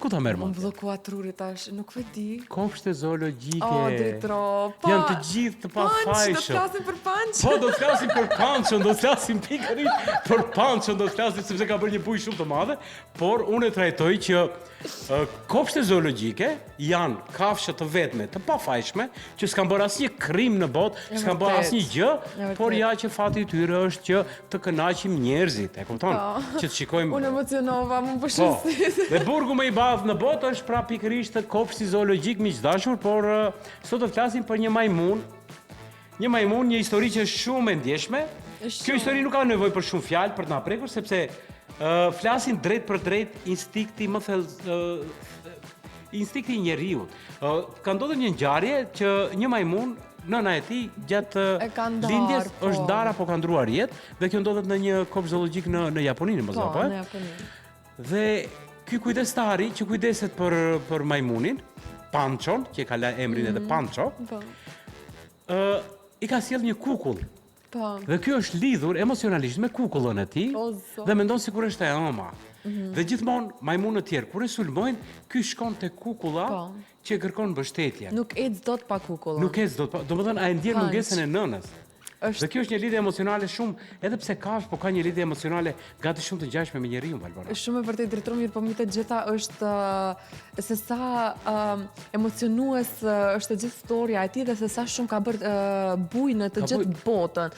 Ku ta merr Më mend? bllokua truri tash, nuk e di. Kopshte zoologjike. O, dritro, Janë të gjithë të Do të pafajshëm. flasim për Panç. Po, do të flasim për Pançon, do të flasim pikërisht për Pançon, do të flasim sepse ka bërë një buj shumë të madhe, por unë e trajtoj që kopshte zoologjike janë kafshë të vetme, të pafajshme, që s'kan bërë asnjë krim në botë, s'kan bërë vërtet. asnjë gjë, E por vërtet. ja që fati i tyre është që të kënaqim njerëzit, e kupton? Po. Që të shikojmë. Unë emocionova, më Po, përshëndesit. dhe burgu më i madh në botë është pra pikërisht kopshti zoologjik miqdashur, por sot do të flasim për një majmun. Një majmun, një histori që është shumë e ndjeshme. Kjo histori nuk ka nevojë për shumë fjalë për të na prekur, sepse flasin drejt për drejt instinkti më instinkti i njeriu. Ka ndodhur një ngjarje që një majmun nëna e tij gjatë E ka ndarë, lindjes po. është ndarë apo ka ndruar jetë dhe kjo ndodhet në një kopsh zoologjik në Japoninë, mos apo? në Japoni. Dhe ky kujdestari që kujdeset për majmunin, Pançon, që ka emrin edhe Panço, Po, i ka sjell një kukull. po. Dhe ky është lidhur emocionalisht me kukullën e tij O, zot. dhe mendon sikur është e ëma. Dhe gjithmonë majmunët tjerë kur e sulmojnë, ky shkon te kukulla Po. që kërkon mbështetje. Nuk ec dot pa kukullën. Nuk ec dot, domethënë a e ndjen Panç. mungesën e nënës. Është Dhe kjo është një lidhje emocionale shumë, edhe pse ka, po ka një lidhje emocionale gati shumë të ngjashme me njeriu, Valbora. shumë e vërtet drejtëm mirë, po mi të gjitha është se sa emocionues është të gjithë storja e tij dhe se sa shumë ka bërë bujë në të Ka gjithë botën.